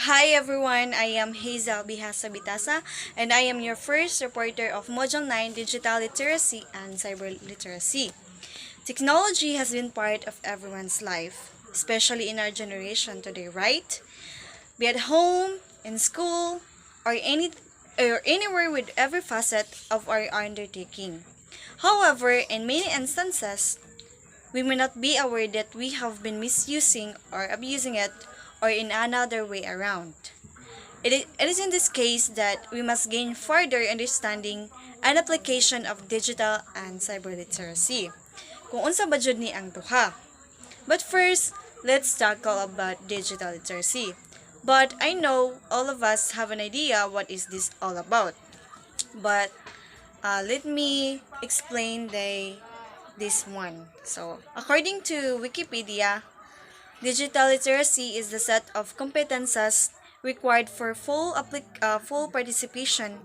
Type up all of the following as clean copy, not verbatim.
Hi everyone, I am Hazel Bihasa Bitasa and I am your first reporter of Module 9 Digital Literacy and Cyber Literacy. Technology has been part of everyone's life, especially in our generation today, right? Be at home, in school, or anywhere with every facet of our undertaking. However, in many instances, we may not be aware that we have been misusing or abusing it or in another way around. It is in this case that we must gain further understanding and application of digital and cyber literacy. Kung unsa ba jud ni ang duha. But first, let's tackle about digital literacy. But I know all of us have an idea what is this all about. But let me explain this one. So, according to Wikipedia, digital literacy is the set of competences required for full participation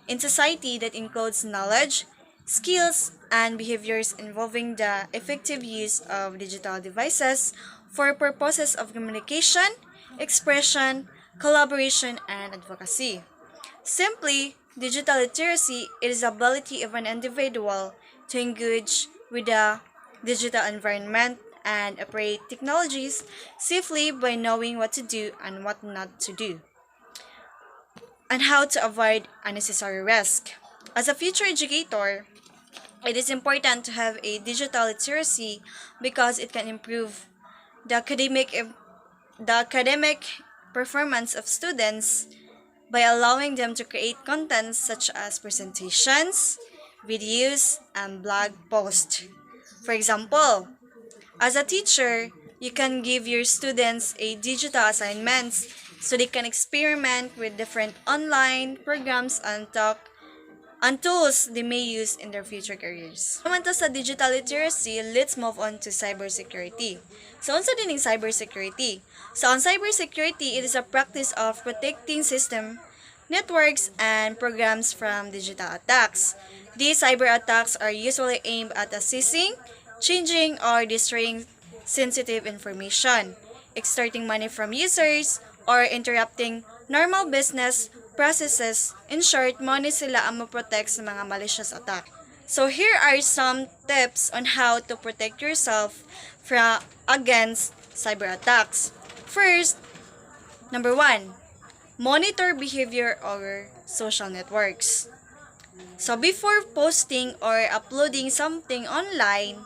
in society that includes knowledge, skills, and behaviors involving the effective use of digital devices for purposes of communication, expression, collaboration, and advocacy. Simply, digital literacy is the ability of an individual to engage with the digital environment and operate technologies safely by knowing what to do and what not to do, and how to avoid unnecessary risk. As a future educator, it is important to have a digital literacy because it can improve the academic performance of students by allowing them to create content such as presentations, videos, and blog posts. For example, as a teacher, you can give your students a digital assignments so they can experiment with different online programs and tools they may use in their future careers. Naman to sa digital literacy, let's move on to cybersecurity. So, unsa din ang cybersecurity? So, on cybersecurity, it is a practice of protecting system, networks, and programs from digital attacks. These cyber attacks are usually aimed at assessing, changing, or destroying sensitive information, extorting money from users, or interrupting normal business processes. In short, money sila ang maprotect sa mga malicious attack. So here are some tips on how to protect yourself against cyber attacks. First, number 1, monitor behavior over social networks. So before posting or uploading something online,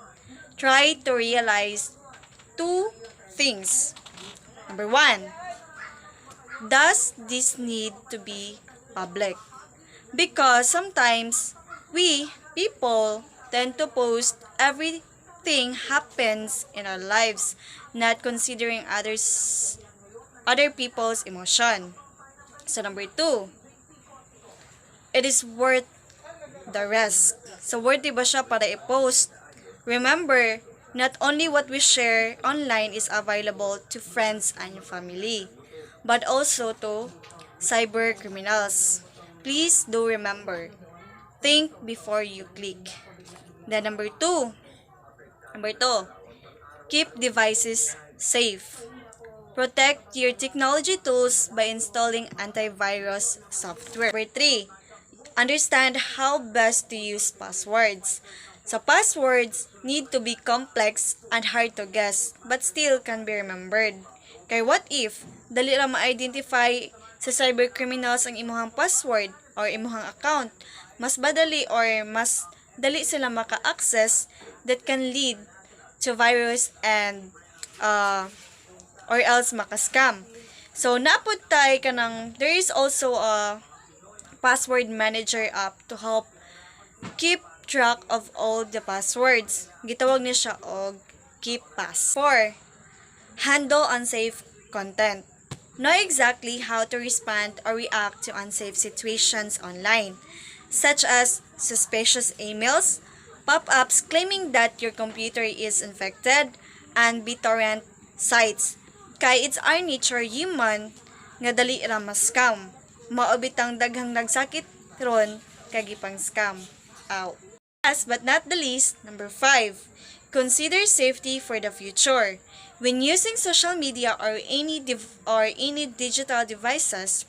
try to realize two things. Number 1, does this need to be public? Because sometimes we people tend to post everything happens in our lives, not considering other people's emotion. So number 2, it is worth the risk. So worthy ba siya para i-post? Remember, not only what we share online is available to friends and family, but also to cyber criminals. Please do remember, think before you click. Then number 2, keep devices safe. Protect your technology tools by installing antivirus software. Number 3, understand how best to use passwords. So passwords need to be complex and hard to guess, but still can be remembered. Kaya what if dali ra ma-identify sa cybercriminals ang imuhang password or imuhang account? Mas badali or mas dali sila maka-access that can lead to virus and or else maka-scam. So napud tay kanang there is also a password manager app to help keep track of all the passwords. Gitawag niya siya og KeepPass. 4, handle unsafe content. Know exactly how to respond or react to unsafe situations online, such as suspicious emails, pop-ups claiming that your computer is infected, and BitTorrent sites. Kay it's our nature human nga dali ra ma-scam. Maobitang daghang nagsakit ron kay gipang scam. Ow. Last but not the least, number 5, consider safety for the future. When using social media or any digital devices,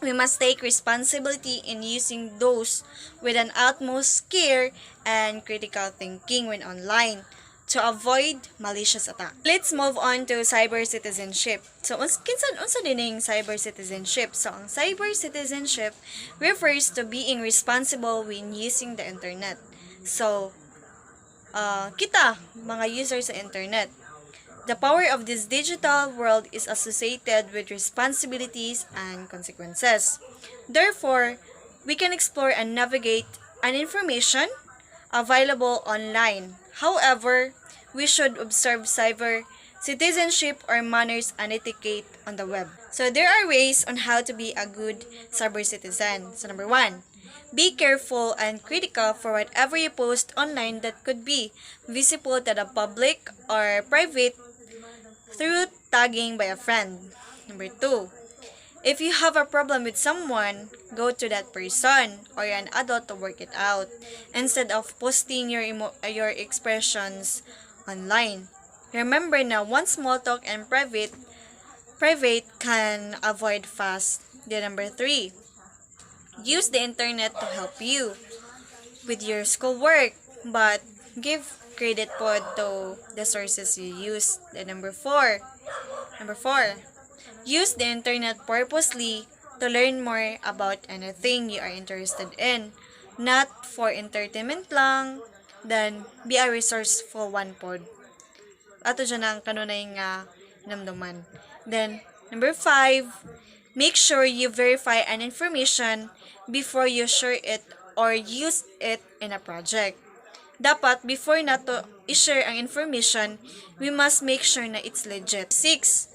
we must take responsibility in using those with an utmost care and critical thinking when online to avoid malicious attack. Let's move on to cyber citizenship. So, unsa dining cyber citizenship? So, ang cyber citizenship refers to being responsible when using the internet. So, kita, mga users sa internet, the power of this digital world is associated with responsibilities and consequences. Therefore, we can explore and navigate an information available online. However, we should observe cyber citizenship or manners and etiquette on the web. So there are ways on how to be a good cyber citizen. So number 1, be careful and critical for whatever you post online that could be visible to the public or private through tagging by a friend. Number 2, if you have a problem with someone, go to that person or an adult to work it out instead of posting your expressions online. Remember na one small talk and private can avoid fast. Then number 3, use the internet to help you with your schoolwork, but give credit po to the sources you use. Then number 4, use the internet purposely to learn more about anything you are interested in, not for entertainment lang. Then be a resourceful one pod. Ato dyan ang kanunay nga namdaman. Then number 5, make sure you verify an information before you share it or use it in a project. Dapat, before nato i-share ang information, we must make sure na it's legit. 6,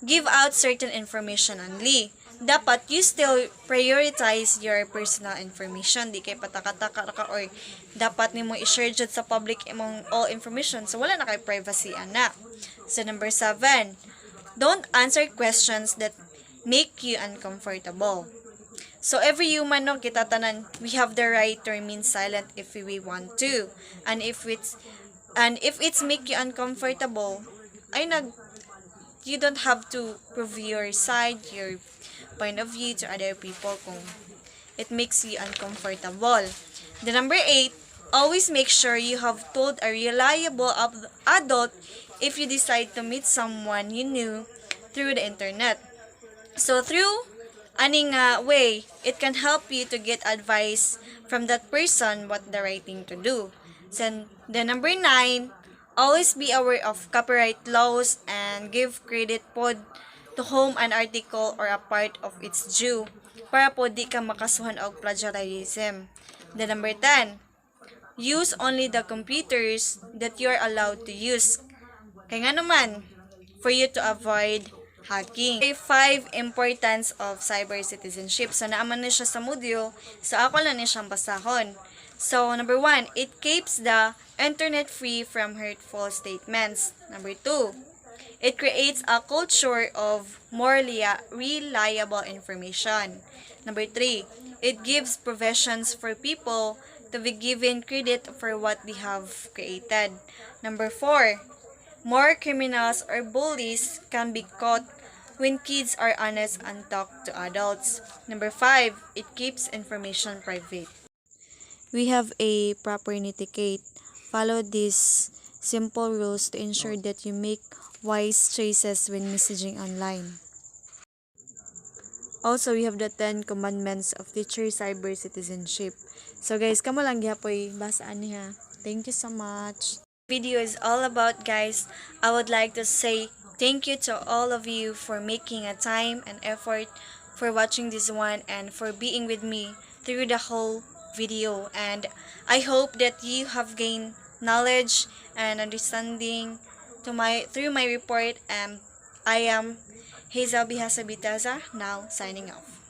give out certain information only. Dapat, you still prioritize your personal information. Di kay pataka-taka ka or dapat nimo i-share jud sa public imong all information. So, wala na kay privacy, ana. So, number 7, don't answer questions that make you uncomfortable. So, every human, no, kita tanan, we have the right to remain silent if we want to. And if it's make you uncomfortable, you don't have to prove your side, your point of view to other people kung it makes you uncomfortable. The number 8, always make sure you have told a reliable adult if you decide to meet someone you knew through the internet. So, through aning way, it can help you to get advice from that person what the right thing to do. So, the number 9, always be aware of copyright laws and give credit pod to whom an article or a part of its due para po di ka makasuhan og plagiarism. The number 10, use only the computers that you are allowed to use. Kaya nga naman, for you to avoid hacking. 5 importance of cyber citizenship. So, naaman na siya sa module. So, ako lang na siyang basahon. So, number 1, it keeps the internet free from hurtful statements. Number 2, it creates a culture of more reliable information. Number 3, it gives provisions for people to be given credit for what they have created. Number 4, more criminals or bullies can be caught when kids are honest and talk to adults. Number 5, it keeps information private. We have a proper etiquette. Follow these simple rules to ensure that you make wise choices when messaging online. Also, we have the 10 commandments of teacher cyber citizenship. So guys, kamo lang gihapoy basaan niya. Thank you so much. Video is all about, guys. I would like to say thank you to all of you for making a time and effort for watching this one and for being with me through the whole video. And I hope that you have gained knowledge and understanding through my report. And I am Hazel Bihasa Bitaza, now signing off.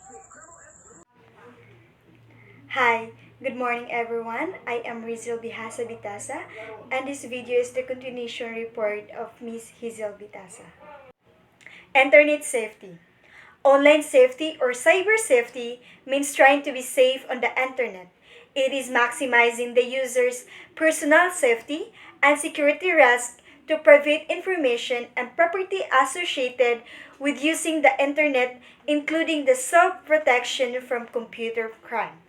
Hi, good morning everyone. I am Rizal Bihasa Bitasa, and this video is the continuation report of Miss Hazel Bitasa. Internet safety. Online safety or cyber safety means trying to be safe on the internet. It is maximizing the user's personal safety and security risk to private information and property associated with using the internet, including the self-protection from computer crime.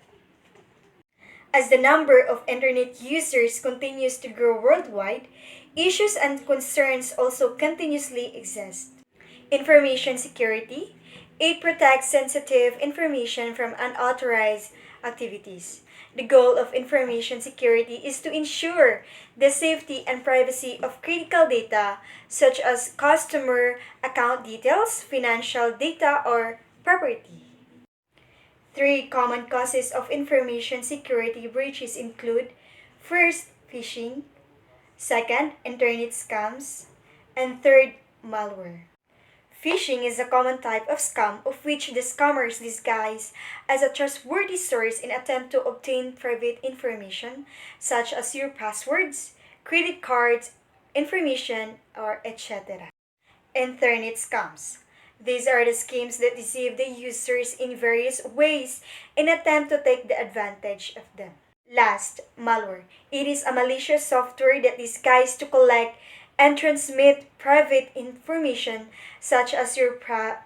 As the number of internet users continues to grow worldwide, issues and concerns also continuously exist. Information security. It protects sensitive information from unauthorized activities. The goal of information security is to ensure the safety and privacy of critical data such as customer account details, financial data, or property. Three common causes of information security breaches include: first, phishing; second, internet scams; and third, malware. Phishing is a common type of scam of which the scammers disguise as a trustworthy source in attempt to obtain private information such as your passwords, credit cards, information, or etc. Internet scams. These are the schemes that deceive the users in various ways in attempt to take the advantage of them. Last, malware. It is a malicious software that disguises to collect and transmit private information such as your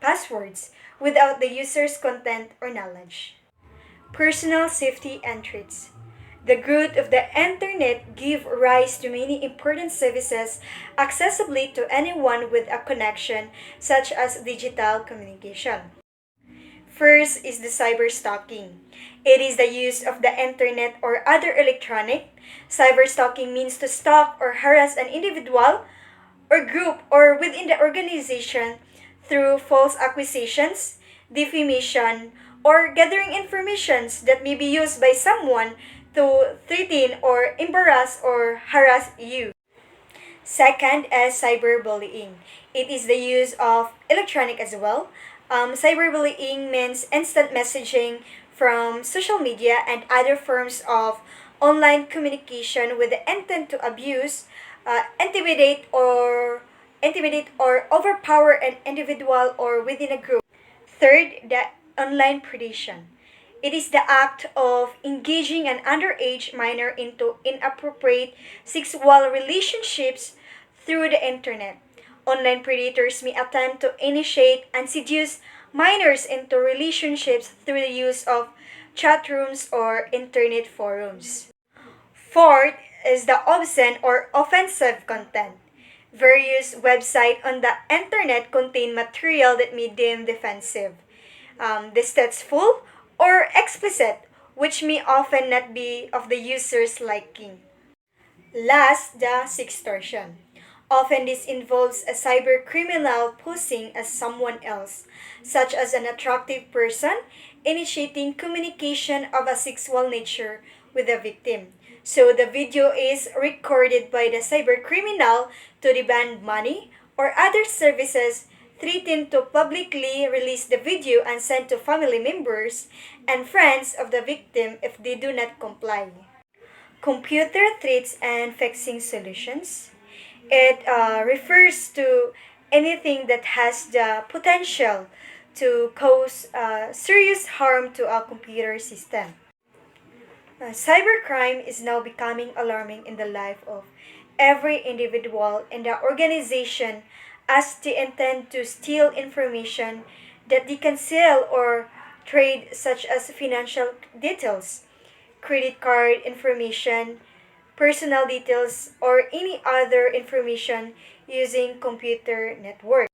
passwords without the user's consent or knowledge. Personal safety and threats. The growth of the internet gave rise to many important services accessibly to anyone with a connection, such as digital communication. First is the cyberstalking. It is the use of the internet or other electronic. Cyberstalking means to stalk or harass an individual or group or within the organization through false accusations, defamation, or gathering informations that may be used by someone to threaten or embarrass or harass you. Second is cyberbullying. It is the use of electronic as well. Cyberbullying means instant messaging from social media and other forms of online communication with the intent to abuse, intimidate or overpower an individual or within a group. Third, the online predation. It is the act of engaging an underage minor into inappropriate sexual relationships through the internet. Online predators may attempt to initiate and seduce minors into relationships through the use of chat rooms or internet forums. Fourth is the obscene or offensive content. Various websites on the internet contain material that may deem defensive, distasteful, or explicit, which may often not be of the user's liking. Last, the sextortion. Often this involves a cyber criminal posing as someone else, such as an attractive person, initiating communication of a sexual nature with the victim. So the video is recorded by the cyber criminal to demand money or other services, threaten to publicly release the video and send to family members and friends of the victim if they do not comply. Computer threats and fixing solutions. It refers to anything that has the potential to cause serious harm to a computer system. Cybercrime is now becoming alarming in the life of every individual in the organization as they intend to steal information that they can sell or trade, such as financial details, credit card information, personal details, or any other information using computer network.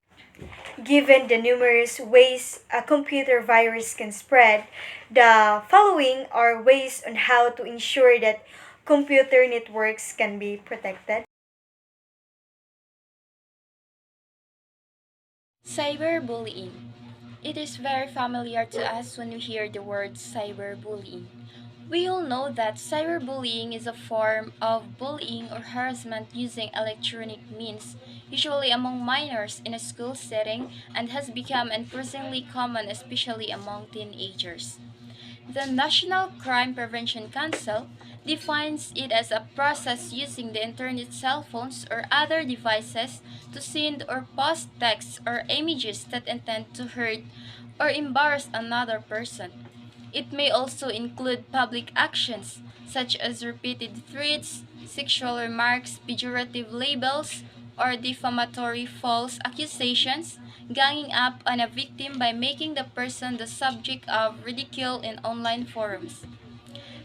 Given the numerous ways a computer virus can spread, the following are ways on how to ensure that computer networks can be protected. Cyberbullying. It is very familiar to us when we hear the word cyberbullying. We all know that cyberbullying is a form of bullying or harassment using electronic means, usually among minors in a school setting, and has become increasingly common, especially among teenagers. The National Crime Prevention Council defines it as a process using the internet, cell phones, or other devices to send or post texts or images that intend to hurt or embarrass another person. It may also include public actions such as repeated threats, sexual remarks, pejorative labels, or defamatory false accusations, ganging up on a victim by making the person the subject of ridicule in online forums.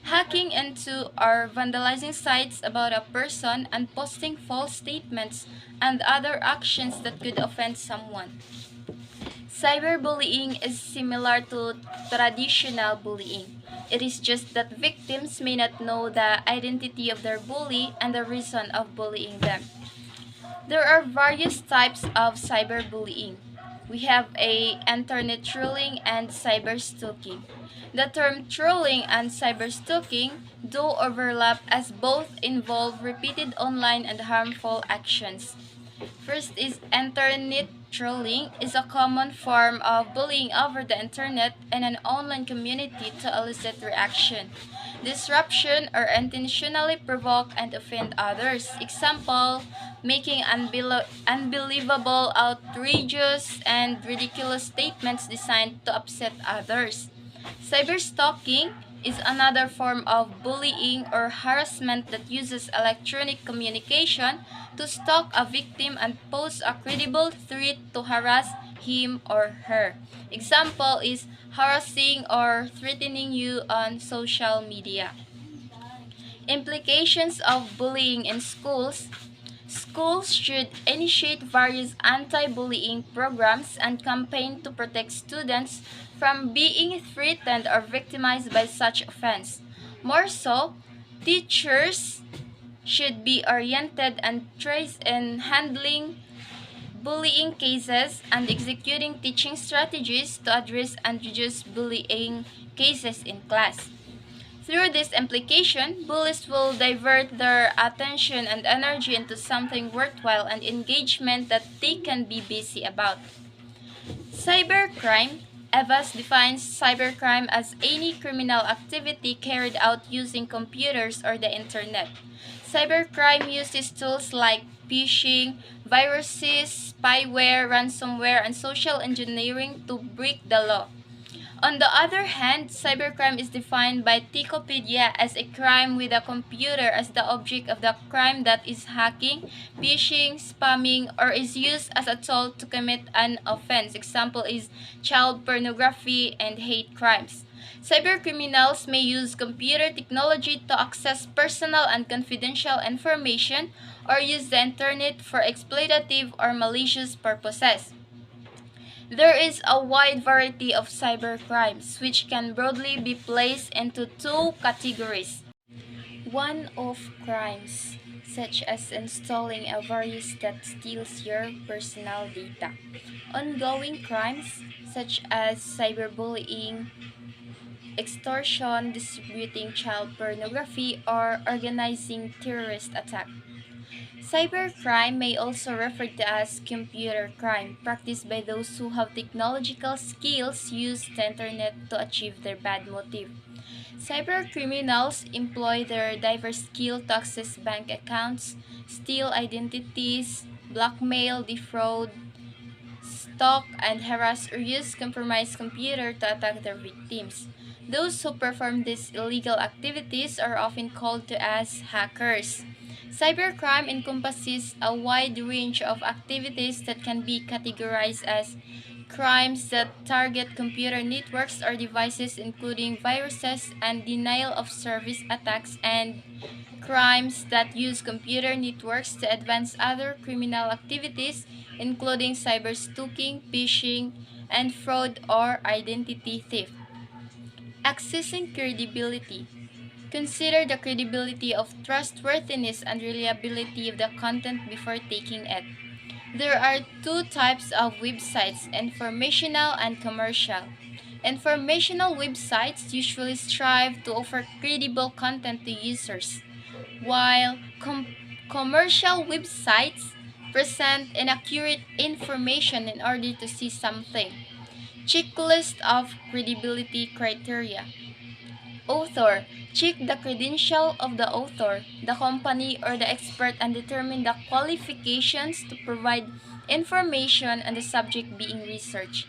Hacking into or vandalizing sites about a person and posting false statements and other actions that could offend someone. Cyberbullying is similar to traditional bullying. It is just that victims may not know the identity of their bully and the reason of bullying them. There are various types of cyberbullying. We have a internet trolling and cyber stalking. The term trolling and cyber stalking do overlap as both involve repeated online and harmful actions. First is internet trolling is a common form of bullying over the internet in an online community to elicit reaction, disruption, or intentionally provoke and offend others. Example, making unbelievable, outrageous, and ridiculous statements designed to upset others. Cyberstalking is another form of bullying or harassment that uses electronic communication to stalk a victim and pose a credible threat to harass him or her. Example is harassing or threatening you on social media. Implications of bullying in schools. Schools should initiate various anti-bullying programs and campaign to protect students from being threatened or victimized by such offense. More so, teachers should be oriented and trained in handling bullying cases and executing teaching strategies to address and reduce bullying cases in class. Through this implication, bullies will divert their attention and energy into something worthwhile and engagement that they can be busy about. Cybercrime. Evans defines cybercrime as any criminal activity carried out using computers or the internet. Cybercrime uses tools like phishing, viruses, spyware, ransomware, and social engineering to break the law. On the other hand, cybercrime is defined by Wikipedia as a crime with a computer as the object of the crime that is hacking, phishing, spamming, or is used as a tool to commit an offense. Example is child pornography and hate crimes. Cybercriminals may use computer technology to access personal and confidential information or use the internet for exploitative or malicious purposes. There is a wide variety of cybercrimes which can broadly be placed into two categories. One-off crimes, such as installing a virus that steals your personal data. Ongoing crimes, such as cyberbullying, extortion, distributing child pornography, or organizing terrorist attack. Cybercrime may also refer to as computer crime, practiced by those who have technological skills use the internet to achieve their bad motive. Cybercriminals employ their diverse skill to access bank accounts, steal identities, blackmail, defraud, stalk, and harass or use compromised computer to attack their victims. Those who perform these illegal activities are often called to as hackers. Cybercrime encompasses a wide range of activities that can be categorized as crimes that target computer networks or devices, including viruses and denial of service attacks, and crimes that use computer networks to advance other criminal activities, including cyberstalking, phishing, and fraud or identity theft. Accessing credibility. Consider the credibility of trustworthiness and reliability of the content before taking it. There are two types of websites, informational and commercial. Informational websites usually strive to offer credible content to users, while commercial websites present inaccurate information in order to see something. Checklist of credibility criteria. Author. Check the credential of the author, the company, or the expert and determine the qualifications to provide information on the subject being researched.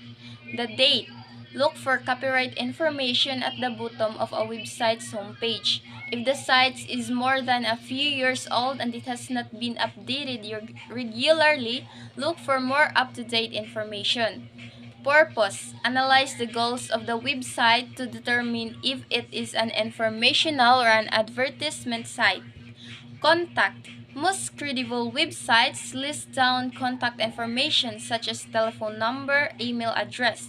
The date. Look for copyright information at the bottom of a website's homepage. If the site is more than a few years old and it has not been updated regularly, look for more up-to-date information. Purpose: analyze the goals of the website to determine if it is an informational or an advertisement site. Contact: most credible websites list down contact information such as telephone number, email address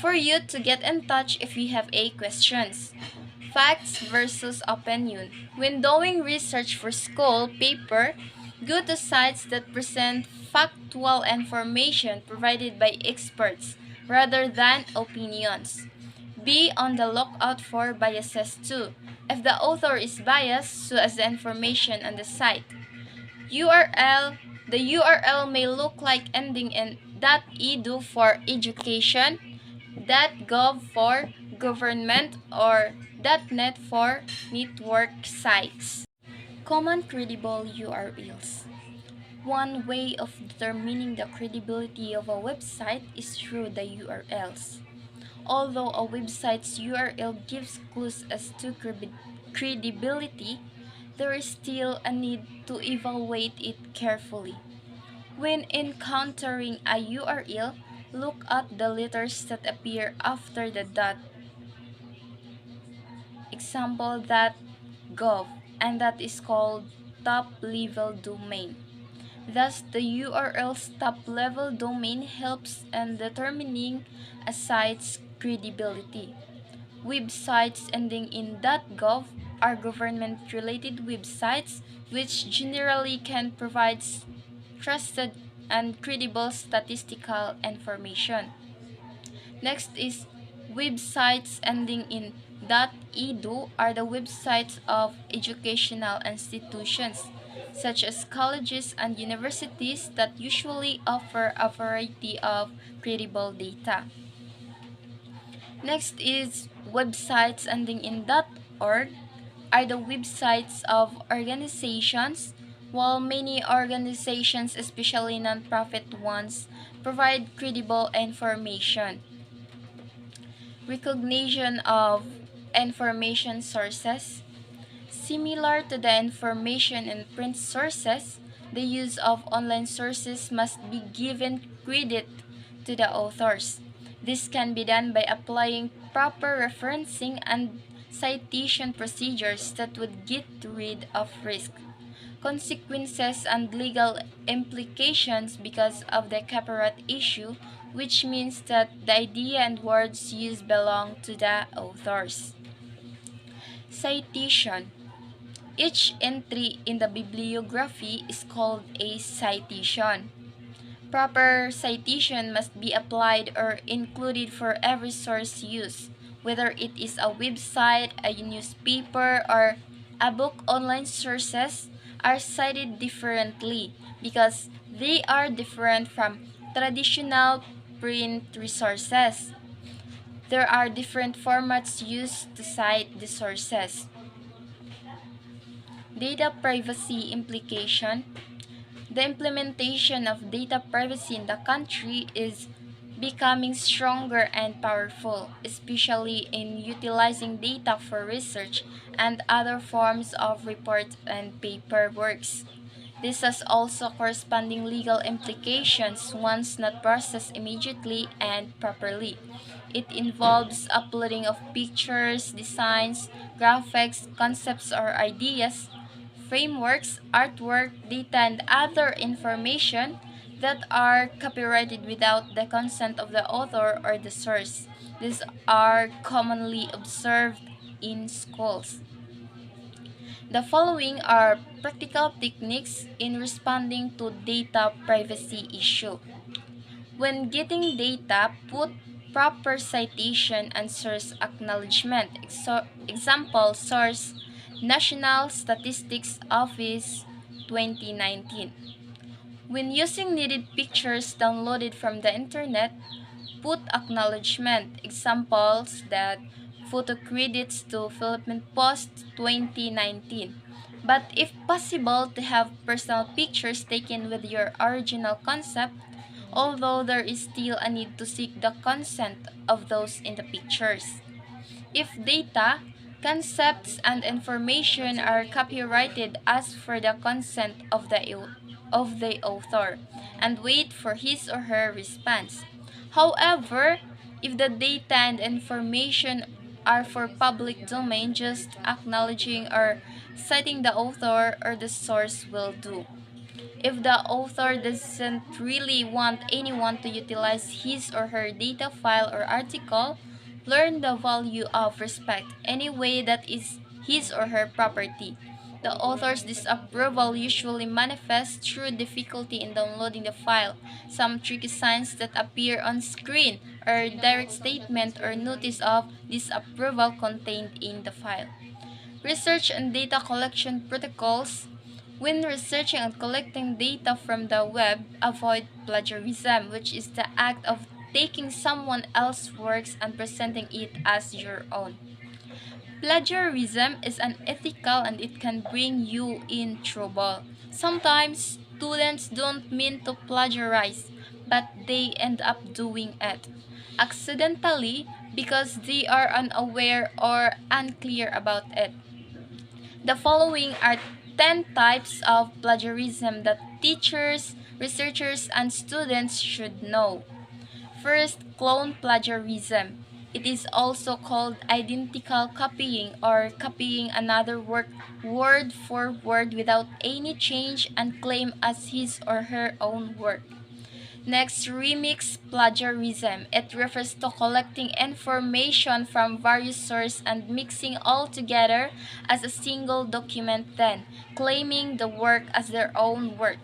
for you to get in touch if you have a questions. Facts versus opinion. When doing research for school paper, go to sites that present factual information provided by experts rather than opinions. Be on the lookout for biases too. If the author is biased, so as the information on the site. URL: the URL may look like ending in .edu for education, .gov for government, or .net for network sites. Common credible URLs. One way of determining the credibility of a website is through the URLs. Although a website's URL gives clues as to credibility, there is still a need to evaluate it carefully. When encountering a URL, look at the letters that appear after the dot, example .gov, and that is called top-level domain. Thus, the URL's top-level domain helps in determining a site's credibility. Websites ending in .gov are government-related websites which generally can provide trusted and credible statistical information. Next is websites ending in .edu are the websites of educational institutions such as colleges and universities that usually offer a variety of credible data. Next is websites ending in .org are the websites of organizations. While many organizations, especially nonprofit ones, provide credible information. Recognition of information sources. Similar to the information in print sources, the use of online sources must be given credit to the authors. This can be done by applying proper referencing and citation procedures that would get rid of risk, consequences, and legal implications because of the copyright issue, which means that the idea and words used belong to the authors. Citation: each entry in the bibliography is called a citation. Proper citation must be applied or included for every source used, whether it is a website, a newspaper, or a book. Online sources are cited differently because they are different from traditional print resources. There are different formats used to cite the sources. Data privacy implication. The implementation of data privacy in the country is becoming stronger and powerful, especially in utilizing data for research and other forms of report and paperworks. This has also corresponding legal implications once not processed immediately and properly. It involves uploading of pictures, designs, graphics, concepts or ideas, frameworks, artwork, data, and other information that are copyrighted without the consent of the author or the source. These are commonly observed in schools. The following are practical techniques in responding to data privacy issue. When getting data, put proper citation and source acknowledgement. Example: source National Statistics Office 2019. When using needed pictures downloaded from the internet, put acknowledgement. Examples: that photo credits to Philippine Post 2019. But if possible to have personal pictures taken with your original concept, although there is still a need to seek the consent of those in the pictures. If data, concepts, and information are copyrighted, ask for the consent of the author and wait for his or her response. However, if the data and information are for public domain, just acknowledging or citing the author or the source will do. If the author doesn't really want anyone to utilize his or her data file or article, learn the value of respect any way that is his or her property. The author's disapproval usually manifests through difficulty in downloading the file, some tricky signs that appear on screen, or direct statement or notice of disapproval contained in the file. Research and data collection protocols. When researching and collecting data from the web, avoid plagiarism, which is the act of taking someone else's works and presenting it as your own. Plagiarism is unethical and it can bring you in trouble. Sometimes students don't mean to plagiarize, but they end up doing it accidentally because they are unaware or unclear about it. The following are 10 types of plagiarism that teachers, researchers, and students should know. First, clone plagiarism. It is also called identical copying or copying another work word for word without any change and claim as his or her own work. Next, remix plagiarism. It refers to collecting information from various sources and mixing all together as a single document, then claiming the work as their own work.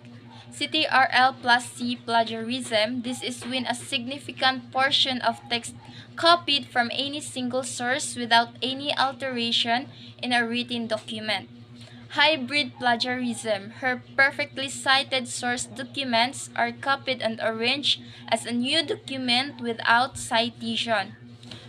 CTRL plus C plagiarism. This is when a significant portion of text copied from any single source without any alteration in a written document. Hybrid plagiarism. Her perfectly cited source documents are copied and arranged as a new document without citation.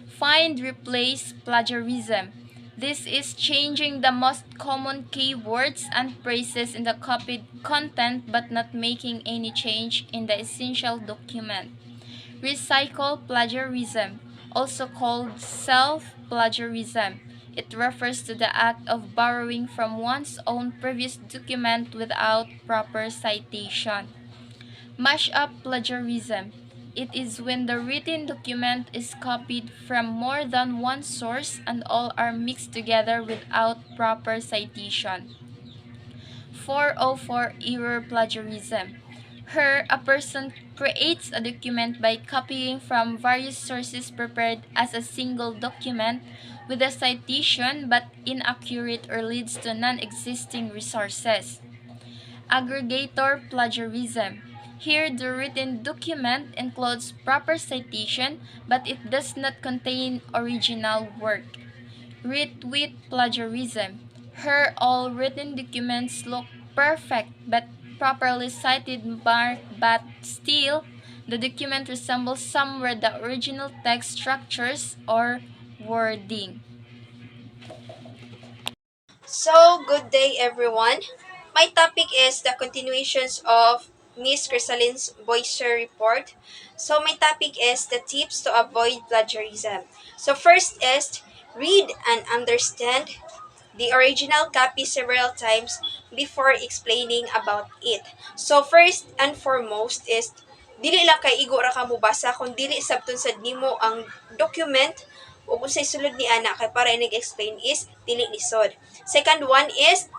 Find replace plagiarism. This is changing the most common keywords and phrases in the copied content but not making any change in the essential document. Recycle plagiarism, also called self-plagiarism. It refers to the act of borrowing from one's own previous document without proper citation. Mash-up plagiarism. It is when the written document is copied from more than one source and all are mixed together without proper citation. 404 error plagiarism. Here, a person creates a document by copying from various sources prepared as a single document with a citation but inaccurate or leads to non-existing resources. Aggregator plagiarism. Here, the written document includes proper citation but it does not contain original work. Retweet plagiarism. Here, all written documents look perfect but properly cited mark, but still, the document resembles somewhere the original text structures or wording. So, good day everyone. My topic is the continuations of Miss Chrysaline's Boiser report. So, my topic is the tips to avoid plagiarism. So, first is read and understand the original copy several times before explaining about it. So, first and foremost is dili lang kay igo ra ka mo basa kung dili sabton sad nimo ang document ug unsay sulod ni ana kay para nag-explain is dili lisod. Second one is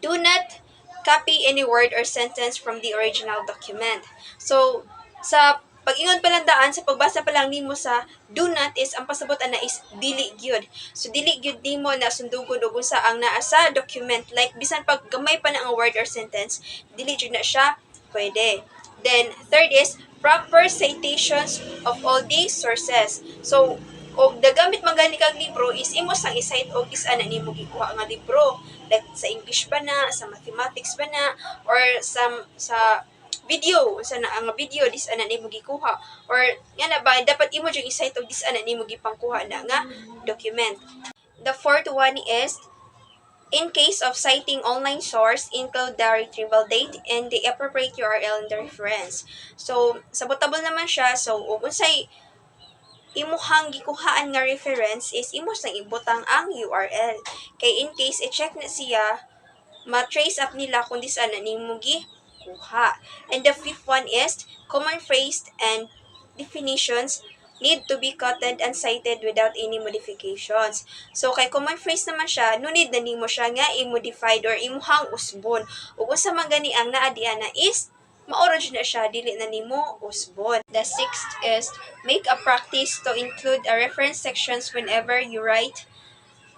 do not copy any word or sentence from the original document. So, sa pag-ingon pa lang daan, sa pagbasa pa lang nimo sa do not is, ang pasabot na is dili gyud. So, dili gyud nimo na sundugod og unsa ang naa sa document. Like, bisan pag gamay pa na ang word or sentence, dili gyud na siya pwede. Then, third is proper citations of all the sources. So, og dagamit man gani kag libro is imo sang i-cite og is ana nimo gikuha nga libro, like sa English ba na, sa mathematics ba na, or sa video, sa na ang video dis ana nimo gikuha, or nga na ba dapat imo jud i-cite og dis ana nimo gipangkuha na nga document. The fourth one is In case of citing online source, include the retrieval date and the appropriate URL in the reference. So, sabotable naman siya. So, kung unsay imuhang gikuhaan nga reference is imos nang ibutang ang URL. Kay in case i-check na siya, ma-trace up nila kung di saan na nimo kuha. And the fifth one is common phrase and definitions need to be quoted and cited without any modifications. So, kay common phrase naman siya, no need na nimo siya nga i-modified or imuhang usbon. Ug sa mga gani ang naa diana is ma-orange na siya, dili na nimo usbon. The sixth is make a practice to include a reference sections whenever you write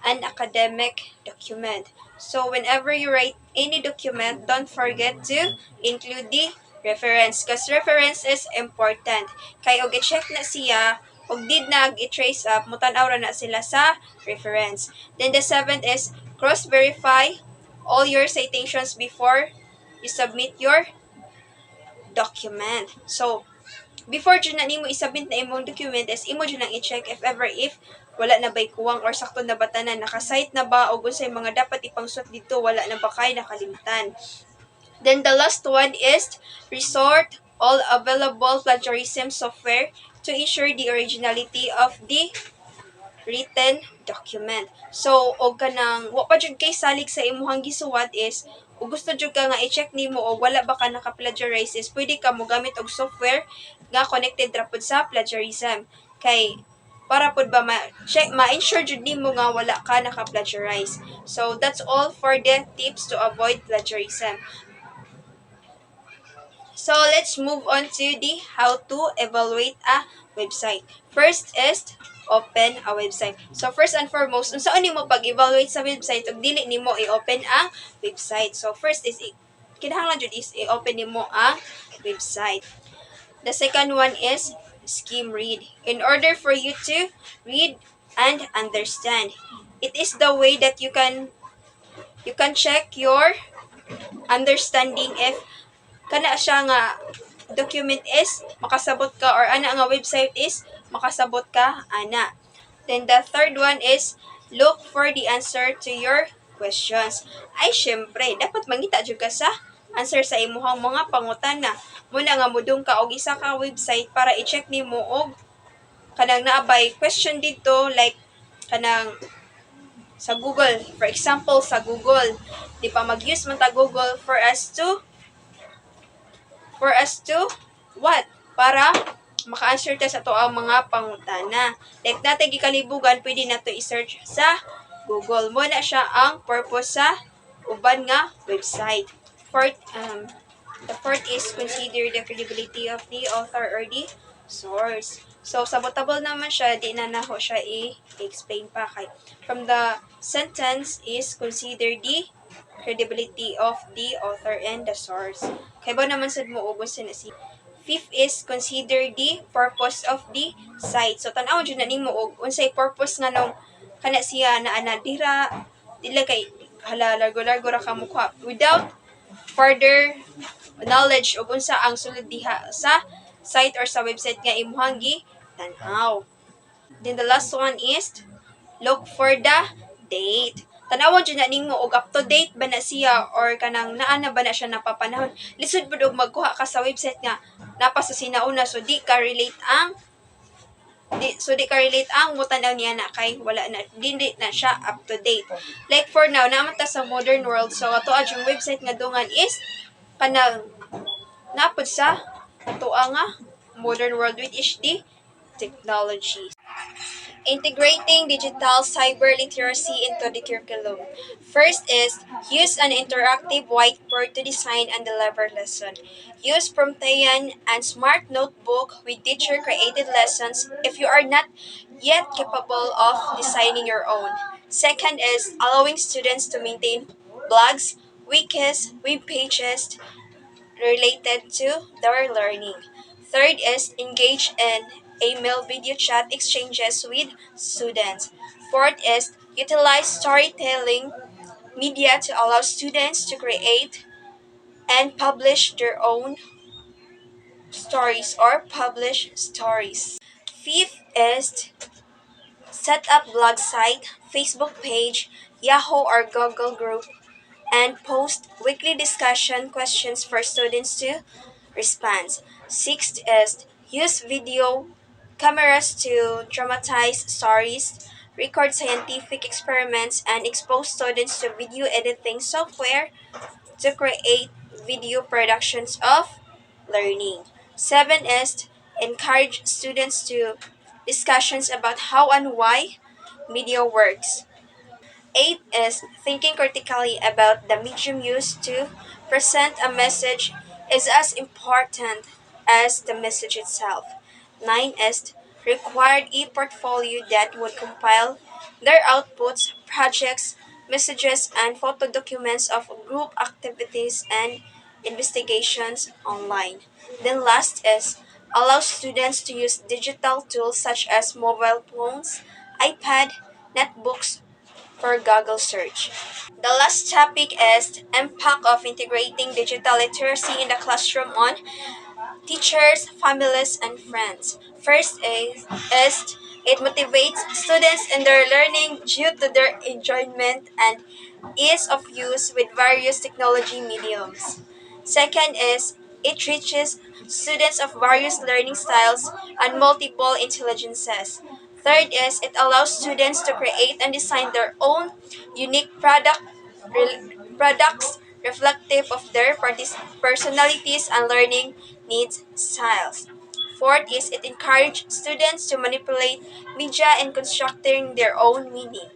an academic document. So whenever you write any document, don't forget to include the reference because reference is important. Kay og i-check na siya, og did na i-trace up, mutan-aw ra na sila sa reference. Then the seventh is cross-verify all your citations before you submit your document. So, before dyan na nimo isubmit na imong document is imo dyan lang i-check if wala na ba'y kuwang or sakto na ba tanan, nakasite na ba o unsay mga dapat ipangsuot dito, wala na ba kay nakalimtan. Then the last one is resort all available plagiarism software to ensure the originality of the written document. So, og kanang wa pa jud kay salig sa imuhang gisuwat is ug gusto jud ka nga i-check nimo og wala ba ka naka-plagiarize is pwede ka mo gamit og software nga connected ra pud sa plagiarism. Kay para pud ba ma-check ma-ensure jud nimo nga wala ka naka-plagiarize. So, that's all for the tips to avoid plagiarism. So, let's move on to the how to evaluate a website. First is open a website. So, first and foremost, unsaon nimo pag-evaluate sa website ug dili nimo i-open ang website. So, first is kinahanglan jud is i-open nimo ang website. The second one is skim read. In order for you to read and understand, it is the way that you can check your understanding if kana siya nga document is makasabot ka or ana nga website is makasabot ka ana. Then the third one is look for the answer to your questions. Ay syempre dapat mangita jud ka sa answer sa imuhang mga pangutana. Muna nga mudung ka og isa ka website para i-check nimo og kanang naabay question dito like kanang sa Google. For example, sa Google, di pa mag-use man ta Google for us to what? Para maka-answer ta sa to ang mga pangutana. Like natay gikalibugan, pwede na to i-search sa Google. Mo na siya ang purpose sa uban nga website. The fourth is consider the credibility of the author or the source. So, sabotable naman siya, di na naho siya i-explain pa kay. From the sentence is consider the credibility of the author and the source. Kay ba naman sad mo ubos na si. Fifth is consider the purpose of the site. So tan-aw jud na nimo og unsay purpose nga nung kana siya na dira dili kay hala largo-largo ra ka mukha without further knowledge og unsa ang sulod diha sa site or sa website nga imong tan-aw. Then the last one is look for the date. Tanawon dyan na nimo og up to date ba na siya or kanang naa na ba na siya napapanahon. Lisod pud og magkuha ka sa website nga napa sa sinauna so di ka relate ang mutanaw niya na kay wala na dili na siya up to date. Like for now naman ta sa modern world so ato yung website nga dungan is kanang napod sa ato nga modern world with HD technology. Integrating digital cyber literacy into the curriculum. First is use an interactive whiteboard to design and deliver lesson. Use Promethean and Smart Notebook with teacher-created lessons if you are not yet capable of designing your own. Second is allowing students to maintain blogs, wikis, web pages related to their learning. Third is engage in email video chat exchanges with students. Fourth is utilize storytelling media to allow students to create and publish their own stories or publish stories. Fifth is set up blog site, Facebook page, Yahoo or Google group, and post weekly discussion questions for students to respond. Sixth is use video cameras to dramatize stories, record scientific experiments, and expose students to video editing software to create video productions of learning. Seven is encourage students to discussions about how and why media works. Eight is thinking critically about the medium used to present a message is as important as the message itself. Nine is required e-portfolio that would compile their outputs, projects, messages, and photo documents of group activities and investigations online. Then last is allow students to use digital tools such as mobile phones, iPad, netbooks, for Google search. The last topic is impact of integrating digital literacy in the classroom on teachers, families, and friends. First is it motivates students in their learning due to their enjoyment and ease of use with various technology mediums. Second is it reaches students of various learning styles and multiple intelligences. Third is it allows students to create and design their own unique products reflective of their personalities and learning needs styles. Fourth is it encourages students to manipulate media in constructing their own meaning.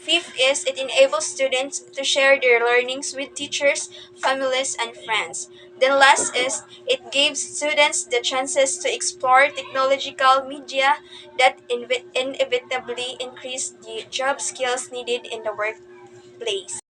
Fifth is it enables students to share their learnings with teachers, families, and friends. Then last is it gives students the chances to explore technological media that inevitably increase the job skills needed in the workplace.